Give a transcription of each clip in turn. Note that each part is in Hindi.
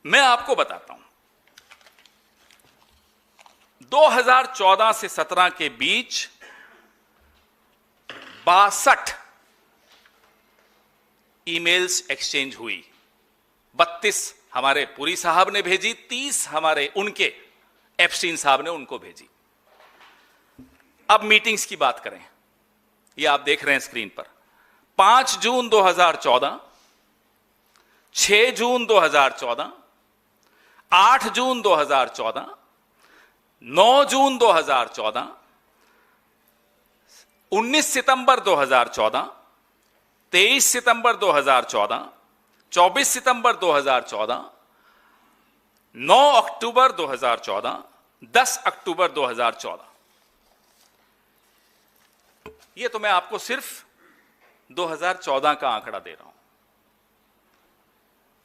मैं आपको बताता हूं, 2014 से 17 के बीच 62 ईमेल्स एक्सचेंज हुई। 32 हमारे पुरी साहब ने भेजी, 30 हमारे उनके एप्स्टीन साहब ने उनको भेजी। अब मीटिंग्स की बात करें, ये आप देख रहे हैं स्क्रीन पर। 5 जून 2014, 6 जून 2014, 8 जून 2014, 9 जून 2014, 19 सितंबर 2014, 23 सितंबर 2014, 24 सितंबर 2014, 9 अक्टूबर 2014, 10 अक्टूबर 2014। ये तो मैं आपको सिर्फ 2014 का आंकड़ा दे रहा हूं।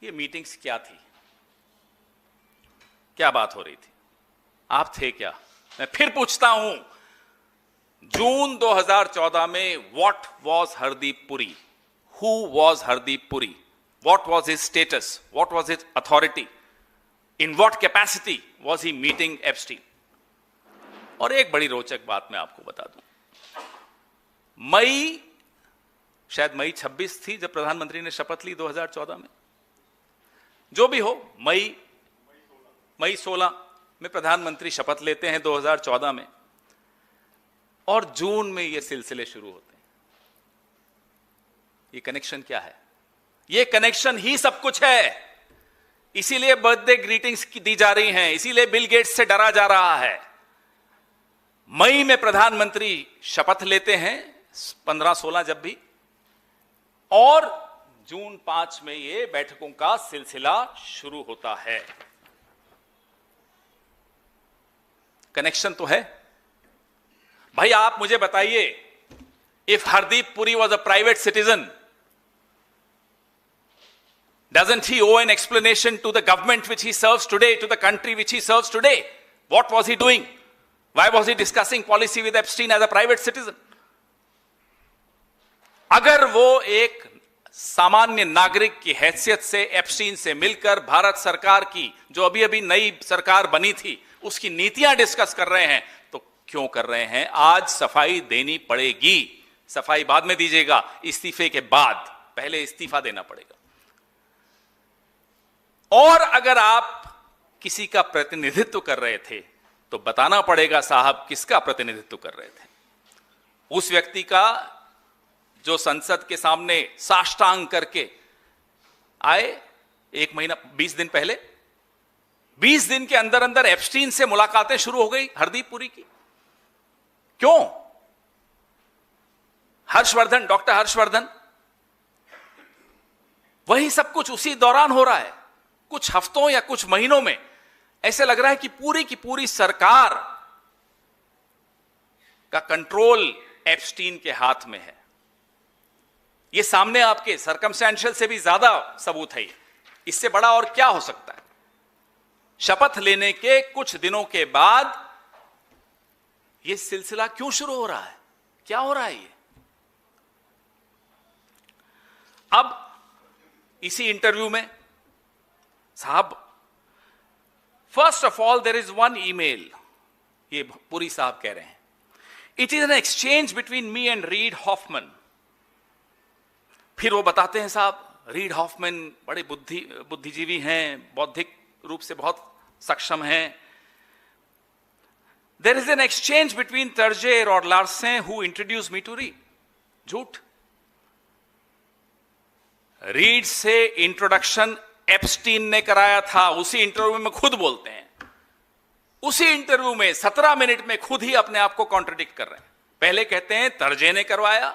ये मीटिंग्स क्या थी, क्या बात हो रही थी, आप थे क्या? मैं फिर पूछता हूं, जून 2014 में what was Hardeep Puri? Who was Hardeep Puri? What was his status? What was his authority? In what capacity was he meeting Epstein? और एक बड़ी रोचक बात मैं आपको बता दूं, शायद मई 26 थी जब प्रधानमंत्री ने शपथ ली 2014 में। जो भी हो, मई 16 में प्रधानमंत्री शपथ लेते हैं 2014 में, और जून में ये सिलसिले शुरू होते हैं। ये कनेक्शन क्या है? ये कनेक्शन ही सब कुछ है। इसीलिए बर्थडे ग्रीटिंग्स दी जा रही हैं, इसीलिए बिल गेट्स से डरा जा रहा है। मई में प्रधानमंत्री शपथ लेते हैं, 15-16 जब भी, और जून 5 में ये बैठकों का सिलसिला शुरू होता है। कनेक्शन तो है भाई। आप मुझे बताइए, if Hardeep Puri was a private citizen, doesn't he owe an explanation to the government which he serves today, to the country which he serves today? What was he doing? Why was he discussing policy with Epstein as a private citizen? अगर वो एक सामान्य नागरिक की हैसियत से एप्स्टीन से मिलकर भारत सरकार की, जो अभी अभी नई सरकार बनी थी, उसकी नीतियां डिस्कस कर रहे हैं, तो क्यों कर रहे हैं? आज सफाई देनी पड़ेगी। सफाई बाद में दीजिएगा, इस्तीफे के बाद, पहले इस्तीफा देना पड़ेगा। और अगर आप किसी का प्रतिनिधित्व कर रहे थे तो बताना पड़ेगा साहब किसका प्रतिनिधित्व कर रहे थे। उस व्यक्ति का जो संसद के सामने साष्टांग करके आए 1 महीना 20 दिन पहले, 20 दिन के अंदर अंदर एप्स्टीन से मुलाकातें शुरू हो गई हरदीप पुरी की। क्यों? हर्षवर्धन, डॉक्टर हर्षवर्धन, वही सब कुछ उसी दौरान हो रहा है। कुछ हफ्तों या कुछ महीनों में ऐसे लग रहा है कि पूरी की पूरी सरकार का कंट्रोल एप्स्टीन के हाथ में है। ये सामने आपके सर्कमस्टेंशियल से भी ज्यादा सबूत है। इससे बड़ा और क्या हो सकता है? शपथ लेने के कुछ दिनों के बाद ये सिलसिला क्यों शुरू हो रहा है? क्या हो रहा है ये? अब इसी इंटरव्यू में साहब, first of all there is one email, ये पुरी साहब कह रहे हैं, it is an exchange between me and Reid Hoffman. फिर वो बताते हैं साहब, रीड हॉफमैन बड़े बुद्धिजीवी हैं, बौद्धिक रूप से बहुत सक्षम हैं। There is an exchange between Terje और Larsen who introduce me to Reid. झूठ। रीड से इंट्रोडक्शन एप्स्टीन ने कराया था। उसी इंटरव्यू में खुद बोलते हैं, उसी इंटरव्यू में 17 मिनट में खुद ही अपने आप को कॉन्ट्रडिक्ट कर रहे हैं। पहले कहते हैं तर्जे ने करवाया,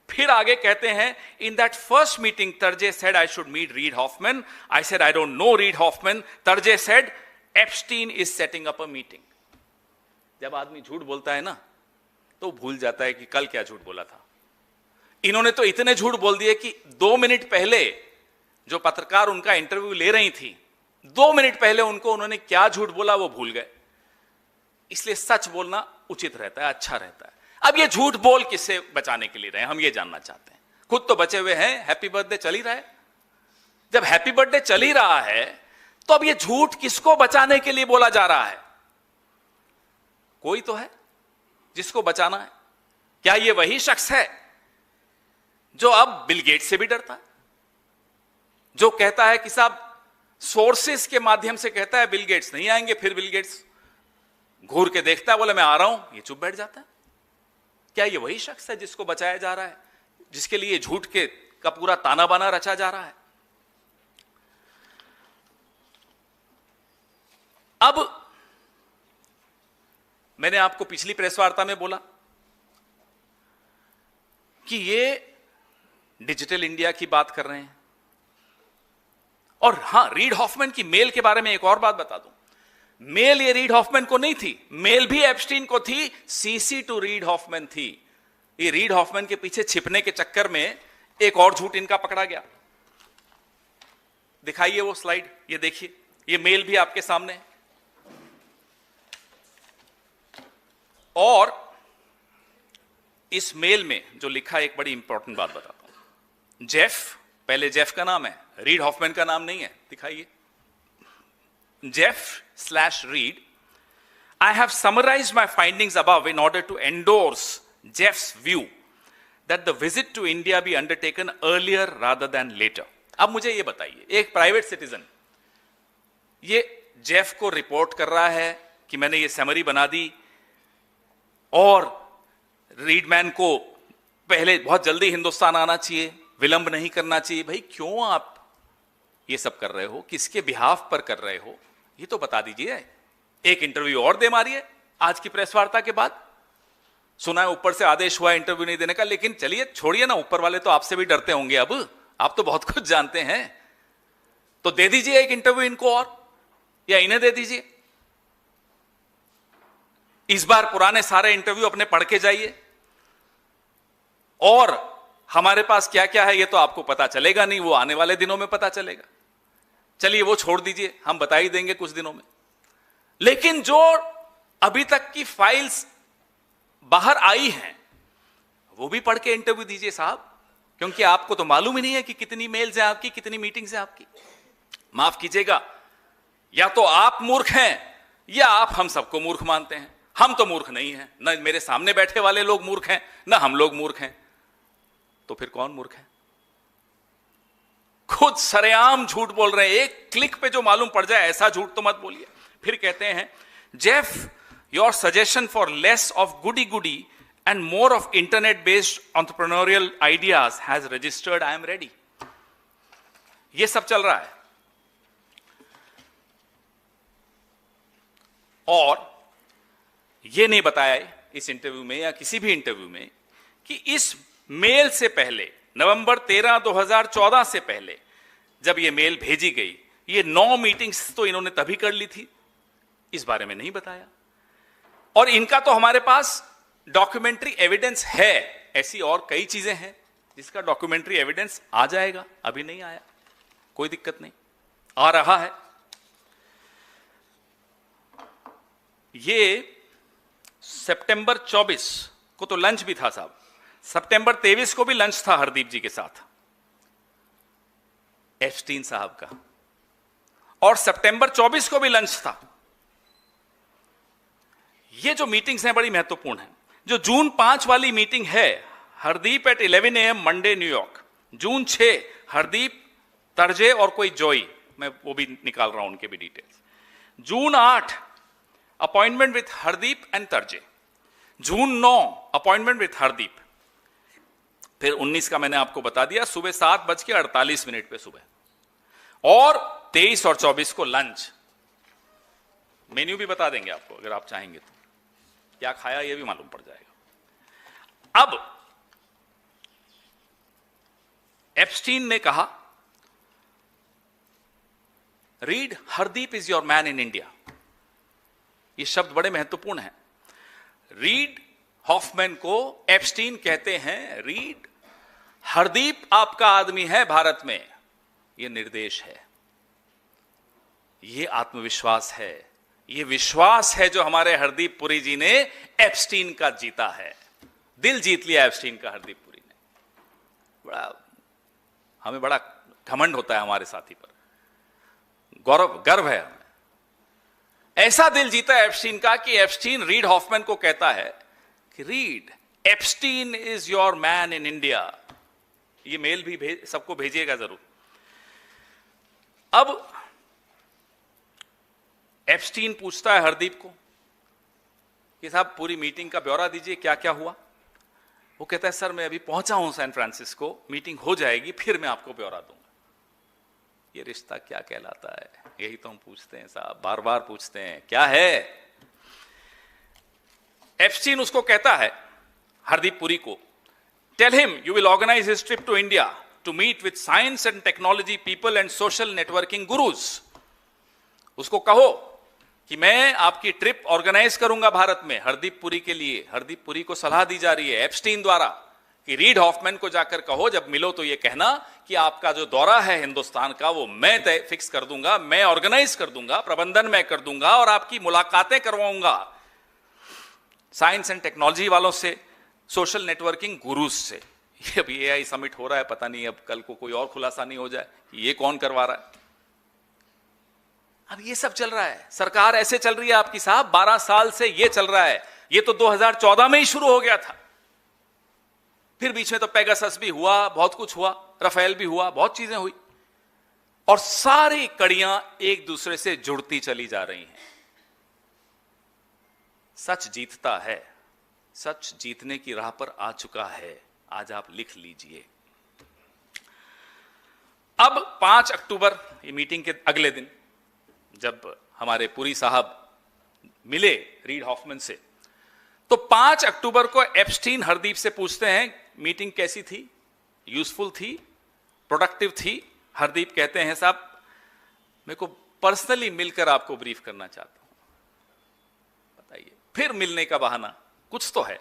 फिर आगे कहते हैं in that first meeting Terje said I should meet Reid Hoffman, I said I don't know Reid Hoffman, Terje said Epstein is setting up a meeting. जब आदमी झूठ बोलता है ना, तो भूल जाता है कि कल क्या झूठ बोला था। इन्होंने तो इतने झूठ बोल दिए कि 2 मिनट पहले जो पत्रकार उनका इंटरव्यू ले रही थी, 2 मिनट पहले उन्होंने क्या झूठ बोला वो भूल गए। इसलिए सच बोलना उचित रहता है, अच्छा रहता है। अब ये झूठ बोल किससे बचाने के लिए रहे, हम ये जानना चाहते हैं। खुद तो बचे हुए हैं, हैप्पी बर्थडे चल ही रहा है। जब हैप्पी बर्थडे चल ही रहा है तो अब ये झूठ किसको बचाने के लिए बोला जा रहा है? कोई तो है जिसको बचाना है। क्या ये वही शख्स है जो अब बिल गेट्स से भी डरता है, जो कहता है कि साहब सोर्सेस के माध्यम से कहता है बिल गेट्स नहीं आएंगे, फिर बिल गेट्स घूर के देखता है, बोले मैं आ रहा हूं, ये चुप बैठ जाता है? क्या ये वही शख्स है जिसको बचाया जा रहा है, जिसके लिए झूठ के का पूरा ताना बाना रचा जा रहा है? अब मैंने आपको पिछली प्रेस वार्ता में बोला कि ये डिजिटल इंडिया की बात कर रहे हैं। और हां, रीड हॉफमैन की मेल के बारे में एक और बात बता दूं। मेल ये रीड हॉफमैन को नहीं थी, मेल भी एप्स्टीन को थी, सीसी टू रीड हॉफमैन थी। ये रीड हॉफमैन के पीछे छिपने के चक्कर में एक और झूठ इनका पकड़ा गया। दिखाइए वो स्लाइड, ये देखिए, ये मेल भी आपके सामने है। और इस मेल में जो लिखा, एक बड़ी इंपॉर्टेंट बात बताता हूं। जेफ, पहले जेफ का नाम है, रीड हॉफमैन का नाम नहीं है। दिखाइए, Jeff/Reed, I have summarized my findings above in order to endorse Jeff's view that the visit to India be undertaken earlier rather than later. अब मुझे ये बताइए, एक प्राइवेट सिटीजन ये जेफ को रिपोर्ट कर रहा है कि मैंने ये समरी बना दी और रीडमैन को पहले बहुत जल्दी हिंदुस्तान आना चाहिए, विलंब नहीं करना चाहिए। भाई क्यों आप ये सब कर रहे हो, किसके बिहाफ पर कर रहे हो, ये तो बता दीजिए। एक इंटरव्यू और दे मारिए आज की प्रेस वार्ता के बाद। सुना है ऊपर से आदेश हुआ इंटरव्यू नहीं देने का, लेकिन चलिए छोड़िए ना, ऊपर वाले तो आपसे भी डरते होंगे। अब आप तो बहुत कुछ जानते हैं, तो दे दीजिए एक इंटरव्यू इनको, और या इन्हें दे दीजिए। इस बार पुराने सारे इंटरव्यू अपने पढ़ के जाइए, और हमारे पास क्या क्या है ये तो आपको पता चलेगा नहीं, वो आने वाले दिनों में पता चलेगा। चलिए वो छोड़ दीजिए, हम बता ही देंगे कुछ दिनों में। लेकिन जो अभी तक की फाइल्स बाहर आई हैं वो भी पढ़ के इंटरव्यू दीजिए साहब, क्योंकि आपको तो मालूम ही नहीं है कि कितनी मेल्स हैं आपकी, कितनी मीटिंग्स हैं आपकी। माफ कीजिएगा, या तो आप मूर्ख हैं या आप हम सबको मूर्ख मानते हैं। हम तो मूर्ख नहीं हैं, ना मेरे सामने बैठे वाले लोग मूर्ख हैं, ना हम लोग मूर्ख हैं। तो फिर कौन मूर्ख है? खुद सरेआम झूठ बोल रहे हैं। एक क्लिक पे जो मालूम पड़ जाए ऐसा झूठ तो मत बोलिए। फिर कहते हैं, Jeff, your suggestion for less of goody goody and more of internet based entrepreneurial ideas has registered, I am ready. ये सब चल रहा है। और ये नहीं बताया इस इंटरव्यू में या किसी भी इंटरव्यू में कि इस मेल से पहले, नवंबर 13, 2014 से पहले जब ये मेल भेजी गई, ये 9 मीटिंग्स तो इन्होंने तभी कर ली थी। इस बारे में नहीं बताया। और इनका तो हमारे पास डॉक्यूमेंट्री एविडेंस है, ऐसी और कई चीजें हैं जिसका डॉक्यूमेंट्री एविडेंस आ जाएगा। अभी नहीं आया, कोई दिक्कत नहीं, आ रहा है। ये सितंबर 24 को तो लंच भी था साहब, सितंबर 23 को भी लंच था हरदीप जी के साथ, एप्स्टीन साहब का, और सितंबर 24 को भी लंच था। ये जो मीटिंग्स हैं बड़ी महत्वपूर्ण हैं। जो जून 5 वाली मीटिंग है, Hardeep at 11 AM Monday New York. June 6 Hardeep, Terje और कोई जॉई, मैं वो भी निकाल रहा हूं उनके भी details. June 8 appointment with Hardeep and Terje. June 9 appointment with Hardeep. फिर 19 का मैंने आपको बता दिया, सुबह 7:48 पे सुबह। और 23 और 24 को लंच। मेन्यू भी बता देंगे आपको अगर आप चाहेंगे तो, क्या खाया ये भी मालूम पड़ जाएगा। अब एप्स्टीन ने कहा, read, Hardeep is your man in India. ये शब्द बड़े महत्वपूर्ण हैं। रीड हॉफमैन को एप्स्टीन कहते हैं, रीड, हरदीप आपका आदमी है भारत में। यह निर्देश है, यह आत्मविश्वास है, यह विश्वास है जो हमारे हरदीप पुरी जी ने एप्स्टीन का जीता है। दिल जीत लिया एप्स्टीन का हरदीप पुरी ने। हमें बड़ा घमंड होता है हमारे साथी पर। गर्व है हमें। ऐसा दिल जीता एप्स्टीन का कि एप्स्टीन रीड हॉफमैन को कहता है कि read, Epstein is your man in India. ये मेल भी सबको भेजिएगा जरूर। अब एप्स्टीन पूछता है हरदीप को कि साहब पूरी मीटिंग का ब्यौरा दीजिए, क्या क्या हुआ। वो कहता है सर मैं अभी पहुंचा हूं सैन फ्रांसिस्को, मीटिंग हो जाएगी फिर मैं आपको ब्यौरा दूंगा। ये रिश्ता क्या कहलाता है, यही तो हम पूछते हैं साहब, बार बार पूछते हैं क्या है। एप्स्टीन उसको कहता है हरदीप पुरी को, tell him you will organise his trip to India to meet with science and technology people and social networking gurus. उसको कहो कि मैं आपकी ट्रिप ऑर्गेनाइज करूंगा भारत में हरदीप पुरी के लिए। हरदीप पुरी को सलाह दी जा रही है एप्स्टीन द्वारा कि रीड हॉफमैन को जाकर कहो जब मिलो तो ये कहना कि आपका जो दौरा है हिंदुस्तान का वो मैं तय फिक्स कर दूंगा, मैं ऑर्गेनाइज कर दूंगा, प्रबंधन मैं कर दूंगा और आपकी मुलाकातें करवाऊंगा साइंस एंड टेक्नोलॉजी वालों से, सोशल नेटवर्किंग गुरुज से। ये अभी एआई समिट हो रहा है, पता नहीं अब कल को कोई और खुलासा नहीं हो जाए कि ये कौन करवा रहा है। अब ये सब चल रहा है, सरकार ऐसे चल रही है आपकी साहब, 12 साल से ये चल रहा है। ये तो 2014 में ही शुरू हो गया था, फिर बीच में तो पेगासस भी हुआ, बहुत कुछ हुआ, राफेल भी हुआ, बहुत चीजें हुई और सारी कड़ियां एक दूसरे से जुड़ती चली जा रही हैं। सच जीतता है, सच जीतने की राह पर आ चुका है, आज आप लिख लीजिए। अब 5 अक्टूबर ये मीटिंग के अगले दिन जब हमारे पुरी साहब मिले रीड हॉफमैन से, तो 5 अक्टूबर को एप्स्टीन हरदीप से पूछते हैं मीटिंग कैसी थी, यूजफुल थी, प्रोडक्टिव थी। हरदीप कहते हैं साहब मेरे को पर्सनली मिलकर आपको ब्रीफ करना चाहता हूं। बताइए, फिर मिलने का बहाना कुछ तो है,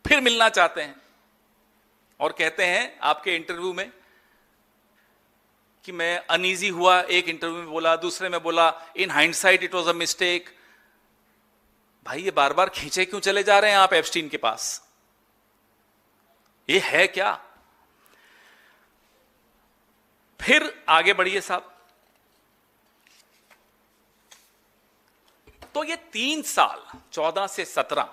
फिर मिलना चाहते हैं और कहते हैं आपके इंटरव्यू में कि मैं अनईजी हुआ। एक इंटरव्यू में बोला, दूसरे में बोला in hindsight it was a mistake. भाई ये बार बार खींचे क्यों चले जा रहे हैं आप एप्स्टीन के पास, ये है क्या। फिर आगे बढ़िए साहब। तो ये 3 साल 14 से 17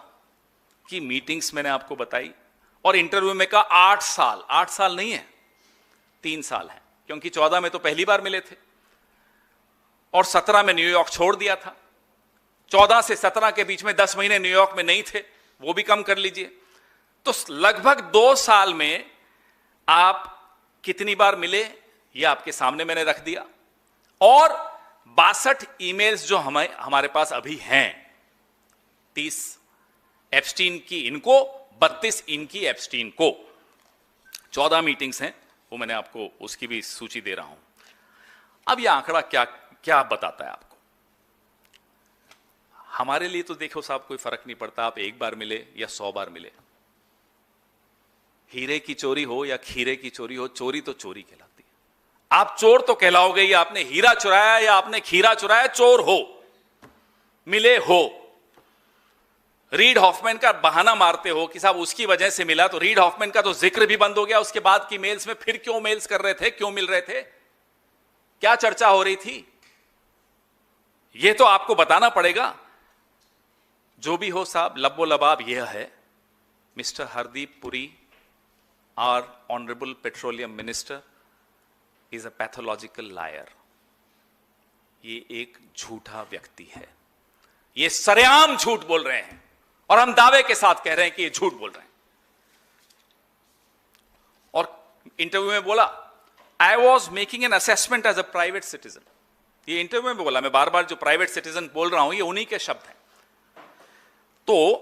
की मीटिंग्स मैंने आपको बताई और इंटरव्यू में कहा 8 साल। 8 साल नहीं है, 3 साल है, क्योंकि 14 में तो पहली बार मिले थे और 17 में न्यूयॉर्क छोड़ दिया था। 14 से 17 के बीच में 10 महीने न्यूयॉर्क में नहीं थे, वो भी कम कर लीजिए। तो लगभग 2 साल में आप कितनी बार मिले ये आपके सामने मैंने रख दिया। और 62 ईमेल्स जो हमारे पास अभी हैं, 30 एप्स्टीन की इनको, 32 इनकी एप्स्टीन को, 14 मीटिंग्स हैं, वो मैंने आपको उसकी भी सूची दे रहा हूं। अब यह आंकड़ा क्या क्या बताता है आपको। हमारे लिए तो देखो साहब कोई फर्क नहीं पड़ता आप 1 बार मिले या 100 बार मिले। हीरे की चोरी हो या खीरे की चोरी हो, चोरी तो चोरी कहलाती है। आप चोर तो कहलाओगे या आपने हीरा चुराया या आपने खीरा चुराया, चोर हो, मिले हो। रीड हॉफमैन का बहाना मारते हो कि साहब उसकी वजह से मिला, तो रीड हॉफमैन का तो जिक्र भी बंद हो गया उसके बाद की मेल्स में। फिर क्यों मेल्स कर रहे थे, क्यों मिल रहे थे, क्या चर्चा हो रही थी, यह तो आपको बताना पड़ेगा। जो भी हो साहब, लब्बो लबाब यह है, mister Hardeep Puri, our honorable petroleum minister is a pathological liar। ये एक झूठा व्यक्ति है, ये सरेआम झूठ बोल रहे हैं और हम दावे के साथ कह रहे हैं कि ये झूठ बोल रहे हैं। और इंटरव्यू में बोला I was making an assessment as a private citizen. ये इंटरव्यू में बोला, मैं बार बार जो प्राइवेट सिटीजन बोल रहा हूं ये उन्हीं के शब्द हैं। तो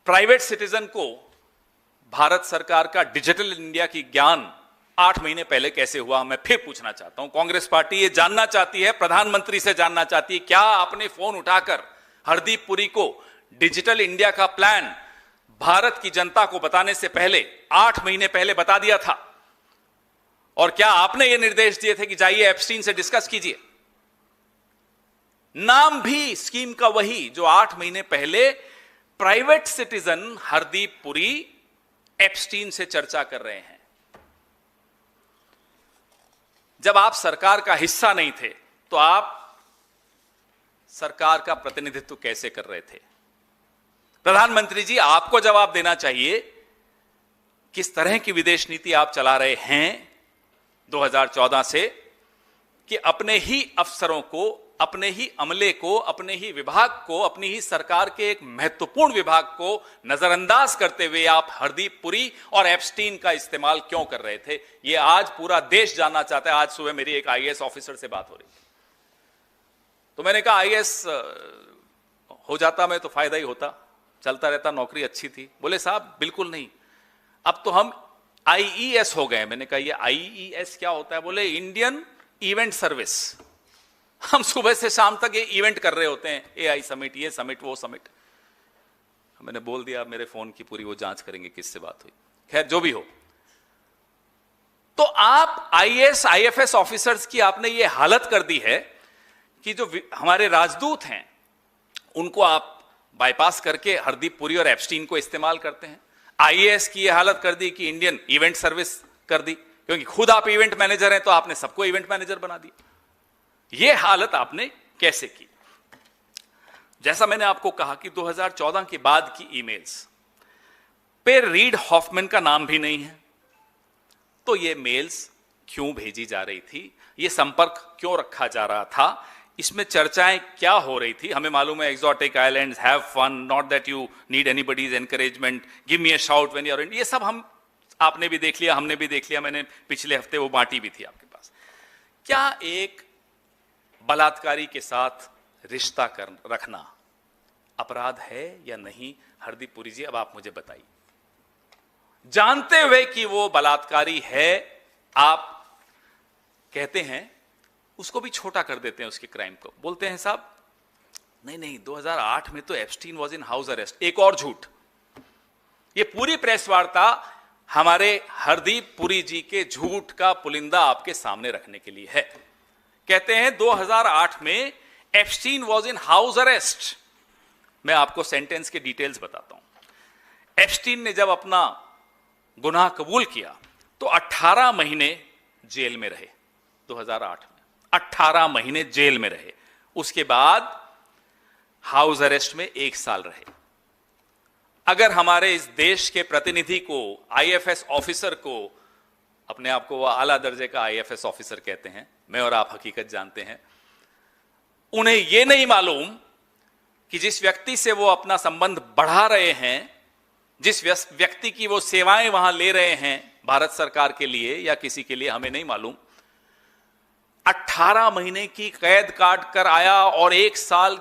प्राइवेट सिटीजन को भारत सरकार का डिजिटल इंडिया की ज्ञान 8 महीने पहले कैसे हुआ, मैं फिर पूछना चाहता हूं। कांग्रेस पार्टी ये जानना चाहती है, प्रधानमंत्री से जानना चाहती है, क्या आपने फोन उठाकर हरदीप पुरी को डिजिटल इंडिया का प्लान भारत की जनता को बताने से पहले 8 महीने पहले बता दिया था? और क्या आपने ये निर्देश दिए थे कि जाइए एप्स्टीन से डिस्कस कीजिए? नाम भी स्कीम का वही जो 8 महीने पहले private citizen Hardeep Puri Epstein से चर्चा कर रहे हैं। जब आप सरकार का हिस्सा नहीं थे, तो आप सरकार का प्रतिनिधित्व कैसे कर रहे थे? प्रधानमंत्री जी, आपको जवाब देना चाहिए किस तरह की विदेश नीति आप चला रहे हैं 2014 से, कि अपने ही अफसरों को, अपने ही अमले को, अपने ही विभाग को, अपनी ही सरकार के एक महत्वपूर्ण विभाग को नजरअंदाज करते हुए आप हरदीप पुरी और एप्स्टीन का इस्तेमाल क्यों कर रहे थे? यह आज पूरा देश जानना चाहता है। आज सुबह मेरी एक आईएएस ऑफिसर से बात हो रही थी, तो मैंने कहा आईएएस हो जाता मैं तो फायदा ही होता, चलता रहता, नौकरी अच्छी थी। बोले साहब बिल्कुल नहीं, अब तो हम आईईएस हो गए। मैंने कहा ये आईईएस क्या होता है? बोले इंडियन इवेंट सर्विस। हम सुबह से शाम तक ये इवेंट कर रहे होते हैं, एआई समिट, ये समिट, वो समिट। मैंने बोल दिया मेरे फोन की पूरी वो जांच करेंगे किससे बात हुई। खैर जो भी हो, तो आप आईएएस आईएफएस ऑफिसर्स की आपने ये हालत कर दी है कि जो हमारे राजदूत हैं उनको आप बाईपास करके हरदीप पुरी और एप्स्टीन को इस्तेमाल करते हैं। आईएएस की ये हालत कर दी कि इंडियन इवेंट सर्विस कर दी, क्योंकि खुद आप इवेंट मैनेजर हैं तो आपने सबको इवेंट मैनेजर बना दिया। ये हालत आपने कैसे की? जैसा मैंने आपको कहा कि 2014 के बाद की ईमेल्स पे रीड हॉफमैन का नाम भी नहीं है, तो ये मेल्स क्यों भेजी जा रही थी, ये संपर्क क्यों रखा जा रहा था, इसमें चर्चाएं क्या हो रही थी? हमें मालूम है exotic islands, have fun, not that you need anybody's encouragement, give me a shout when you are in, ये सब आपने भी देख लिया, हमने भी देख लिया, मैंने पिछले हफ्ते वो बांटी भी थी आपके पास। क्या एक बलात्कारी के साथ रिश्ता रखना अपराध है या नहीं? हरदीप पुरी जी, अब आप मुझे बताइए। जानते हुए कि वो बलात्कारी है, आप कहते हैं, उसको भी छोटा कर देते हैं उसके क्राइम को, बोलते हैं साहब नहीं 2008 में तो Epstein was in house arrest. एक और झूठ, ये पूरी प्रेस वार्ता हमारे हरदीप पुरी जी के झूठ का पुलिंदा आपके सामने रखने के लिए है। कहते हैं 2008 में Epstein was in house arrest. मैं आपको सेंटेंस के डिटेल्स बताता हूं। एप्स्टीन ने जब अपना गुनाह कबूल किया तो 18 महीने जेल में रहे। 2008 में 18 महीने जेल में रहे, उसके बाद हाउस अरेस्ट में 1 साल रहे। अगर हमारे इस देश के प्रतिनिधि को, आईएफएस ऑफिसर को, अपने आप को वो आला दर्जे का आईएफएस ऑफिसर कहते हैं, मैं और आप हकीकत जानते हैं, उन्हें यह नहीं मालूम कि जिस व्यक्ति से वो अपना संबंध बढ़ा रहे हैं, जिस व्यक्ति की वो सेवाएं वहां ले रहे हैं भारत सरकार के लिए या किसी के लिए, हमें नहीं मालूम, 18 महीने की कैद काट कर आया और 1 साल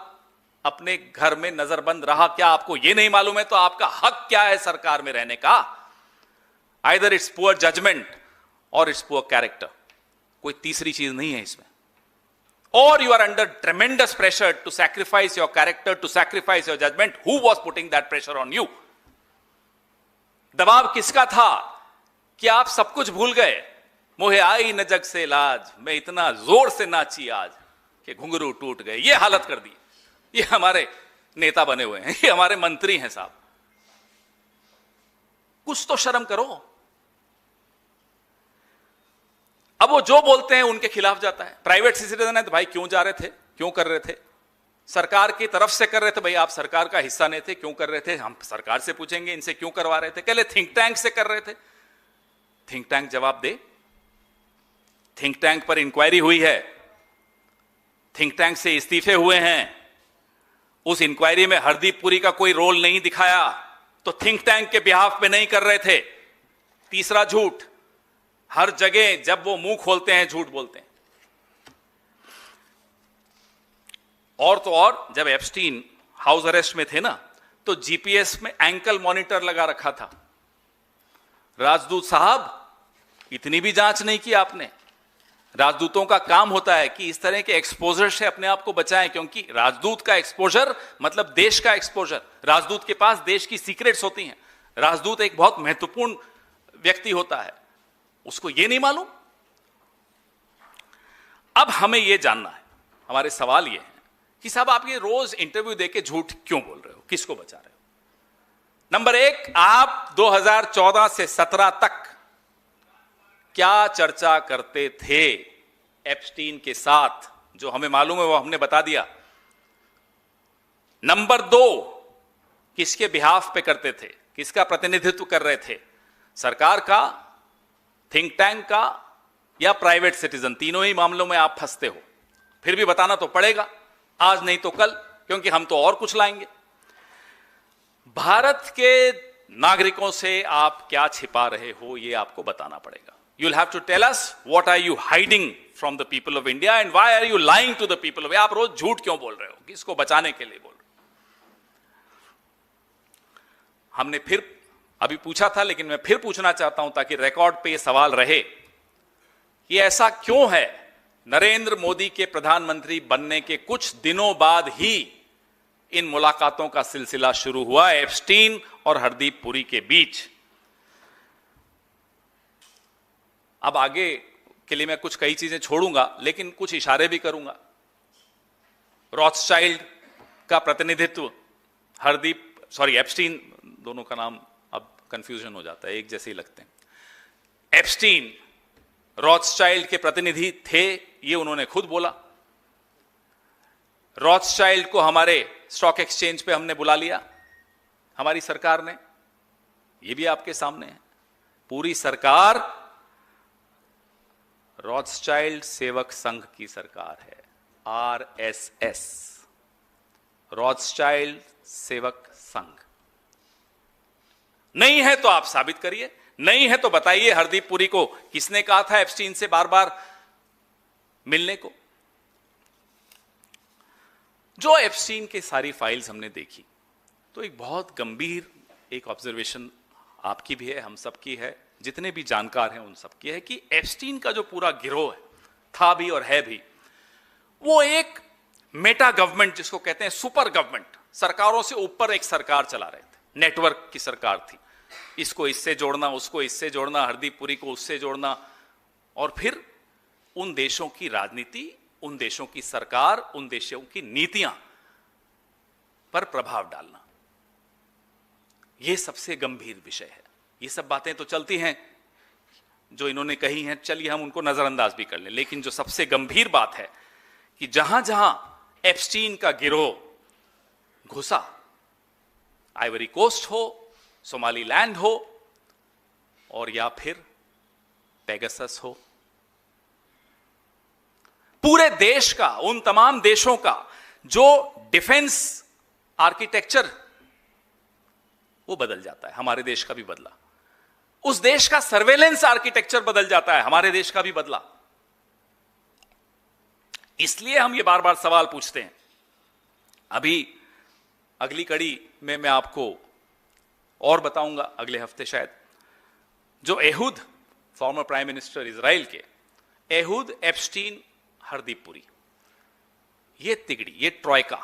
अपने घर में नजरबंद रहा। क्या आपको यह नहीं मालूम है तो आपका हक क्या है सरकार में रहने का? Either it's poor judgement or it's poor character, कोई तीसरी चीज नहीं है इसमें। और you are under tremendous pressure to sacrifice your character, to sacrifice your judgement. Who was putting that pressure on you? दबाव किसका था कि आप सब कुछ भूल गए? मोहे आई न जग से लाज, मैं इतना जोर से नाची आज कि घुंघरू टूट गए। ये हालत कर दी। ये हमारे नेता बने हुए हैं, ये हमारे मंत्री हैं साहब, कुछ तो शर्म करो। अब वो जो बोलते हैं उनके खिलाफ जाता है। प्राइवेट सिटीजन है तो भाई क्यों जा रहे थे, क्यों कर रहे थे? सरकार की तरफ से कर रहे थे, भाई आप सरकार का हिस्सा नहीं थे, क्यों कर रहे थे? हम सरकार से पूछेंगे इनसे क्यों करवा रहे थे। कहले थिंक टैंक से कर रहे थे। थिंक टैंक जवाब दे। थिंक टैंक पर इंक्वायरी हुई है, थिंक टैंक से इस्तीफे हुए हैं, उस इंक्वायरी में हरदीप पुरी का कोई रोल नहीं दिखाया, तो थिंक टैंक के बिहाफ पे नहीं कर रहे थे। तीसरा झूठ, हर जगह जब वो मुंह खोलते हैं झूठ बोलते हैं। और तो और, जब एप्स्टीन हाउस अरेस्ट में थे ना, तो जीपीएस में एंकल मॉनिटर लगा रखा था। राजदूत साहब, इतनी भी जांच नहीं की आपने। राजदूतों का काम होता है कि इस तरह के एक्सपोजर से अपने आप को बचाएं, क्योंकि राजदूत का एक्सपोजर मतलब देश का एक्सपोजर। राजदूत के पास देश की सीक्रेट्स होती हैं। राजदूत एक बहुत महत्वपूर्ण व्यक्ति होता है, उसको यह नहीं मालूम। अब हमें यह जानना है, हमारे सवाल यह है कि साहब आप ये रोज इंटरव्यू देके झूठ क्यों बोल रहे हो, किसको बचा रहे हो? नंबर एक, आप 2014 से 17 तक क्या चर्चा करते थे एप्स्टीन के साथ जो हमें मालूम है वो हमने बता दिया। नंबर 2, किसके बिहाफ पे करते थे, किसका प्रतिनिधित्व कर रहे थे, सरकार का, थिंक टैंक का या प्राइवेट सिटीजन। तीनों ही मामलों में आप फंसते हो। फिर भी बताना तो पड़ेगा, आज नहीं तो कल, क्योंकि हम तो और कुछ लाएंगे। भारत के नागरिकों से आप क्या छिपा रहे हो, यह आपको बताना पड़ेगा। You'll have to tell us what are you hiding from the people of India and why are you lying to the people of India। आप रोज झूठ क्यों बोल रहे हो, किसको बचाने के लिए बोल रहे हो? हमने फिर अभी पूछा था, लेकिन मैं फिर पूछना चाहता हूं ताकि रिकॉर्ड पे यह सवाल रहे कि ऐसा क्यों है नरेंद्र मोदी के प्रधानमंत्री बनने के कुछ दिनों बाद ही इन मुलाकातों का सिलसिला शुरू हुआ एप्स्टीन और हरदीप पुरी के बीच। अब आगे के लिए मैं कुछ कई चीजें छोड़ूंगा, लेकिन कुछ इशारे भी करूंगा। रॉथस्चाइल्ड का प्रतिनिधित्व एप्स्टीन, दोनों का नाम अब कंफ्यूजन हो जाता है, एक जैसे ही लगते हैं। एप्स्टीन रॉथस्चाइल्ड के प्रतिनिधि थे, ये उन्होंने खुद बोला। रॉथस्चाइल्ड को हमारे स्टॉक एक्सचेंज पे हमने बुला लिया, हमारी सरकार ने, ये भी आपके सामने है। पूरी सरकार रॉथस्चाइल्ड सेवक संघ की सरकार है, आरएसएस, रॉथस्चाइल्ड सेवक संघ। नहीं है तो आप साबित करिए, नहीं है तो बताइए हरदीप पुरी को किसने कहा था एप्स्टीन से बार बार मिलने को। जो एप्स्टीन की सारी फाइल्स हमने देखी तो एक बहुत गंभीर एक ऑब्जर्वेशन आपकी भी है, हम सबकी है, जितने भी जानकार हैं उन सबकी है कि एप्स्टीन का जो पूरा गिरोह है, था भी और है भी, वो एक मेटा गवर्नमेंट जिसको कहते हैं सुपर गवर्नमेंट, सरकारों से ऊपर एक सरकार चला रहे थे, नेटवर्क की सरकार थी। इसको इससे जोड़ना, उसको इससे जोड़ना, हरदीप पुरी को उससे जोड़ना, और फिर उन देशों की राजनीति, उन देशों की सरकार, उन देशों की नीतियां पर प्रभाव डालना, यह सबसे गंभीर विषय है। ये सब बातें तो चलती हैं जो इन्होंने कही हैं, चलिए हम उनको नजरअंदाज भी कर लें, लेकिन जो सबसे गंभीर बात है कि जहां जहां एप्स्टीन का गिरोह घुसा, आइवरी कोस्ट हो, सोमालीलैंड हो, और या फिर पेगासस हो, पूरे देश का, उन तमाम देशों का जो डिफेंस आर्किटेक्चर वो बदल जाता है। हमारे देश का भी बदला, उस देश का सर्वेलेंस आर्किटेक्चर बदल जाता है, हमारे देश का भी बदला। इसलिए हम ये बार बार सवाल पूछते हैं। अभी अगली कड़ी में मैं आपको और बताऊंगा, अगले हफ्ते शायद, जो एहुद, फॉर्मर प्राइम मिनिस्टर इजराइल के, एहुद, एप्स्टीन, हरदीप पुरी, ये तिगड़ी, ये ट्रॉयका,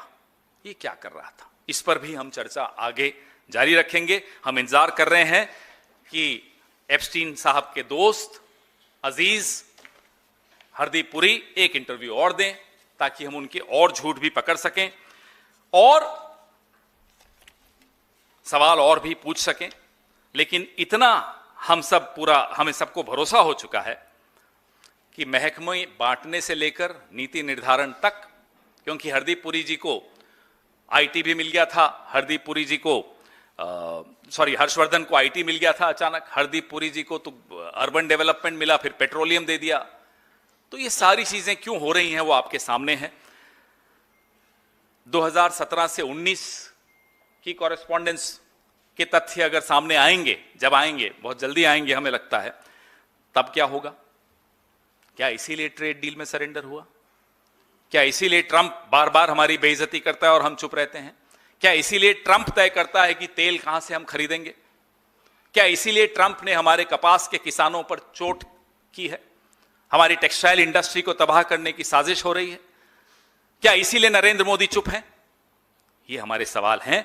ये क्या कर रहा था, इस पर भी हम चर्चा आगे जारी रखेंगे। हम इंतजार कर रहे हैं कि एप्स्टीन साहब के दोस्त अजीज हरदीप पुरी एक इंटरव्यू और दें ताकि हम उनके और झूठ भी पकड़ सकें और सवाल और भी पूछ सकें। लेकिन इतना हमें सबको भरोसा हो चुका है कि महकमे बांटने से लेकर नीति निर्धारण तक, क्योंकि हरदीप पुरी जी को आईटी भी मिल गया था, हरदीप पुरी जी को हर्षवर्धन को आईटी मिल गया था अचानक, हरदीप पुरी जी को तो अर्बन डेवलपमेंट मिला, फिर पेट्रोलियम दे दिया। तो ये सारी चीजें क्यों हो रही हैं वो आपके सामने है। 2017 से 19 की कॉरेस्पॉन्डेंस के तथ्य अगर सामने आएंगे, जब आएंगे, बहुत जल्दी आएंगे हमें लगता है, तब क्या होगा? क्या इसीलिए ट्रेड डील में सरेंडर हुआ? क्या इसीलिए ट्रंप बार बार हमारी बेइज्जती करता है और हम चुप रहते हैं? क्या इसीलिए ट्रंप तय करता है कि तेल कहां से हम खरीदेंगे? क्या इसीलिए ट्रंप ने हमारे कपास के किसानों पर चोट की है? हमारी टेक्सटाइल इंडस्ट्री को तबाह करने की साजिश हो रही है? क्या इसीलिए नरेंद्र मोदी चुप हैं? ये हमारे सवाल हैं।